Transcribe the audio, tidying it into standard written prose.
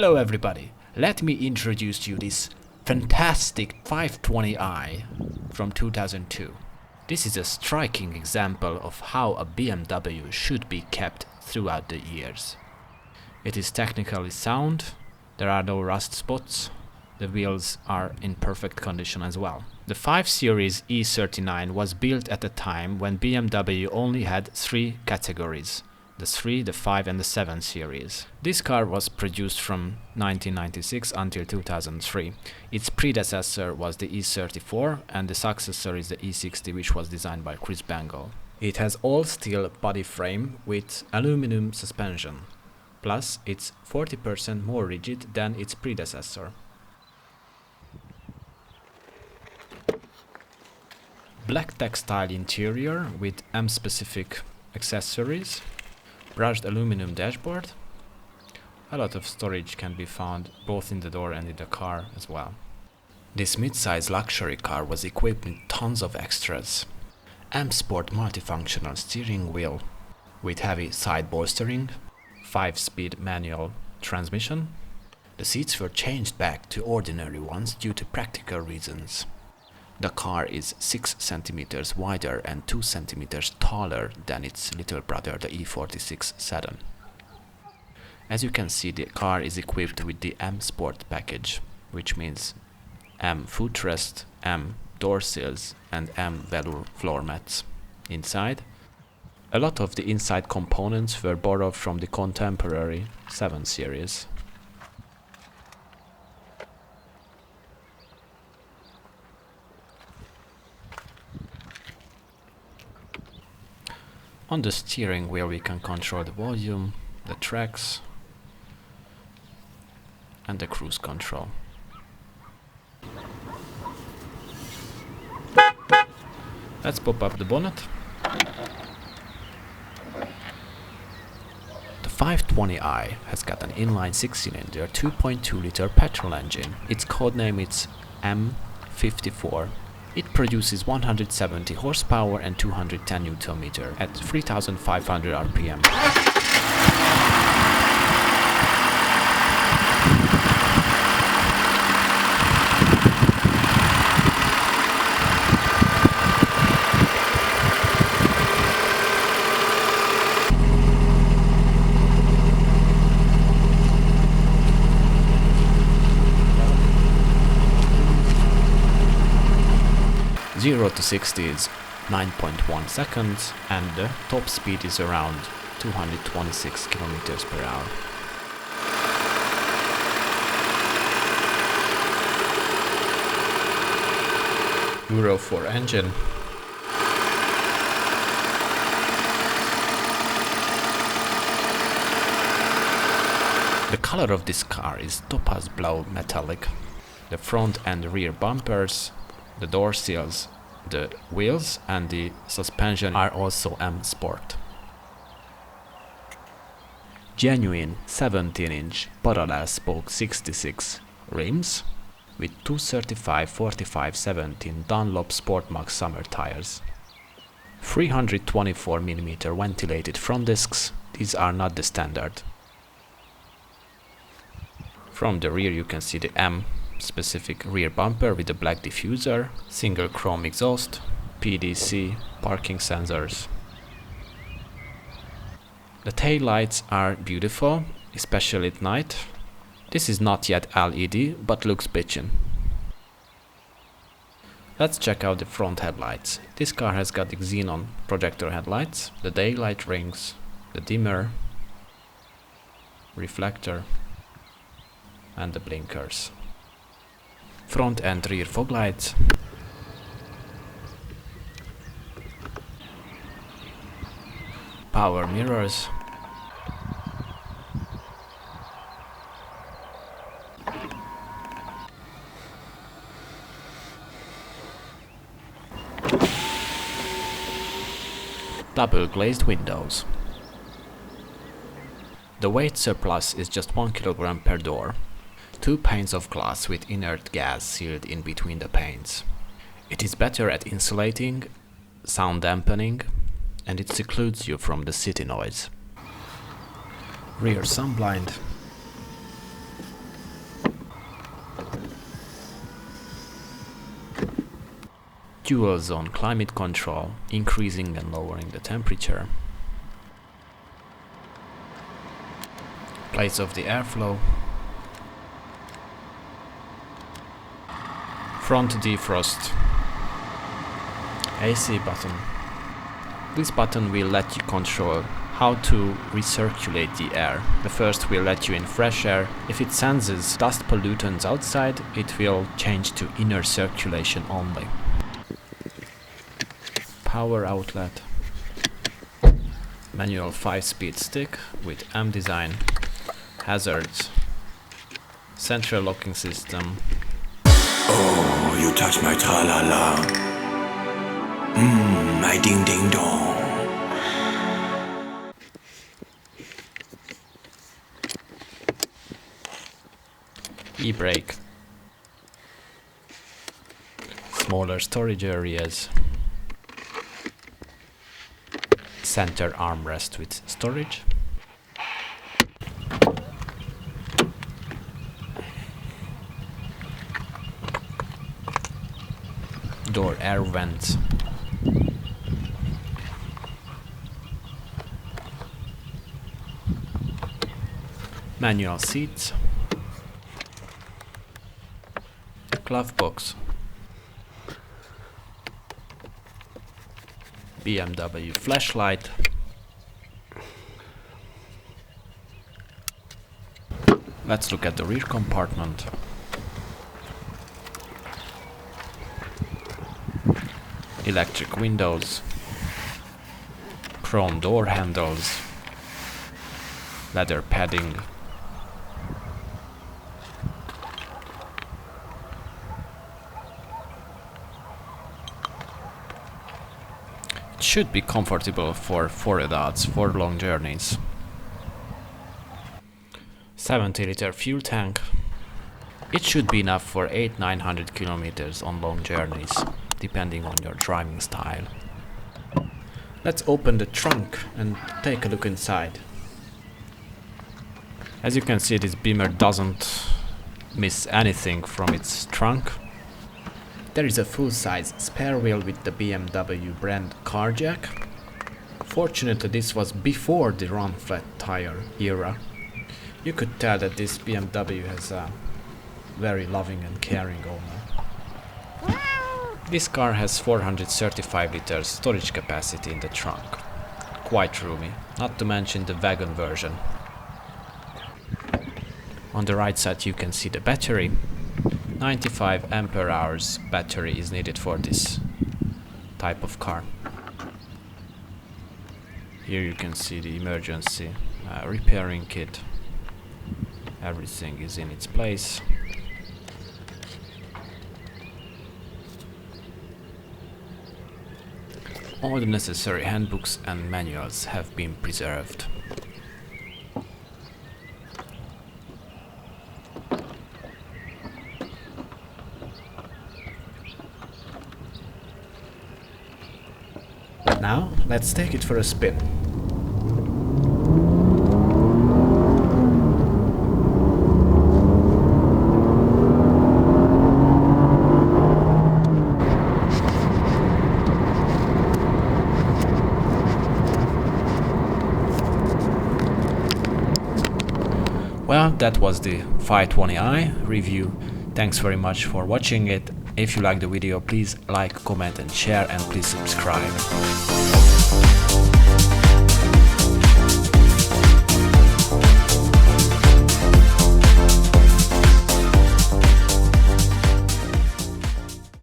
Hello everybody, let me introduce you this fantastic 520i from 2002. This is a striking example of how a BMW should be kept throughout the years. It is technically sound, there are no rust spots, the wheels are in perfect condition as well. The 5 Series E39 was built at a time when BMW only had 3 categories: the 3, the 5 and the 7 series. This car was produced from 1996 until 2003. Its predecessor was the E34 and the successor is the E60, which was designed by Chris Bangle. It has all steel body frame with aluminum suspension, plus it's 40% more rigid than its predecessor. Black textile interior with M-specific accessories, brushed aluminum dashboard. A lot of storage can be found both in the door and in the car as well. This mid-size luxury car was equipped with tons of extras. M Sport multifunctional steering wheel with heavy side bolstering, 5-speed manual transmission. The seats were changed back to ordinary ones due to practical reasons. The car is 6 cm wider and 2 cm taller than its little brother, the E46 sedan. As you can see, the car is equipped with the M Sport package, which means M footrest, M door sills and M velour floor mats. Inside, a lot of the inside components were borrowed from the contemporary 7 series. On the steering wheel we can control the volume, the tracks and the cruise control. Let's pop up the bonnet. The 520i has got an inline 6-cylinder 2.2 liter petrol engine. Its codename is M54. It produces 170 horsepower and 210 Nm at 3,500 RPM. Zero to 60 is 9.1 seconds and the top speed is around 226 km per hour. Euro 4 engine. The color of this car is topaz blue metallic. The front and rear bumpers, the door sills, the wheels and the suspension are also M Sport. Genuine 17-inch parallel spoke 66 rims with 235 45 17 Dunlop Sport Max summer tires. 324 mm ventilated front discs, these are not the standard. From the rear you can see the M specific rear bumper with a black diffuser, single chrome exhaust, PDC, parking sensors. The tail lights are beautiful, especially at night. This is not yet LED, but looks bitchin'. Let's check out the front headlights. This car has got the xenon projector headlights, the daylight rings, the dimmer, reflector and the blinkers. Front and rear fog lights, power mirrors, double glazed windows. The weight surplus is just 1 kg per door. 2 panes of glass with inert gas sealed in between the panes. It is better at insulating, sound dampening, and it secludes you from the city noise. Rear sunblind, dual zone climate control, increasing and lowering the temperature. Place of the airflow. Front defrost. AC button. This button will let you control how to recirculate the air. The first will let you in fresh air. If it senses dust pollutants outside, it will change to inner circulation only. Power outlet. Manual 5-speed stick with M design. Hazards. Central locking system. Oh, you touch my tra-la-la. My ding-ding-dong. E-brake. Smaller storage areas. Center armrest with storage. Door air vents. Manual seats. Glove box. BMW flashlight. Let's look at the rear compartment. Electric windows. Chrome door handles. Leather padding. It should be comfortable for 4 adults for long journeys. 70-liter fuel tank. It should be enough for 800-900 kilometers on long journeys, depending on your driving style. Let's open the trunk and take a look inside. As you can see, this Beamer doesn't miss anything from its trunk. There is a full-size spare wheel with the BMW brand car jack. Fortunately, this was before the run-flat tire era. You could tell that this BMW has a very loving and caring owner. This car has 435 liters storage capacity in the trunk. Quite roomy, not to mention the wagon version. On the right side you can see the battery. 95 ampere hours battery is needed for this type of car. Here you can see the emergency repairing kit. Everything is in its place. All the necessary handbooks and manuals have been preserved. Now, let's take it for a spin. Well, that was the 520i review. Thanks very much for watching it. If you like the video, please like, comment and share, and please subscribe.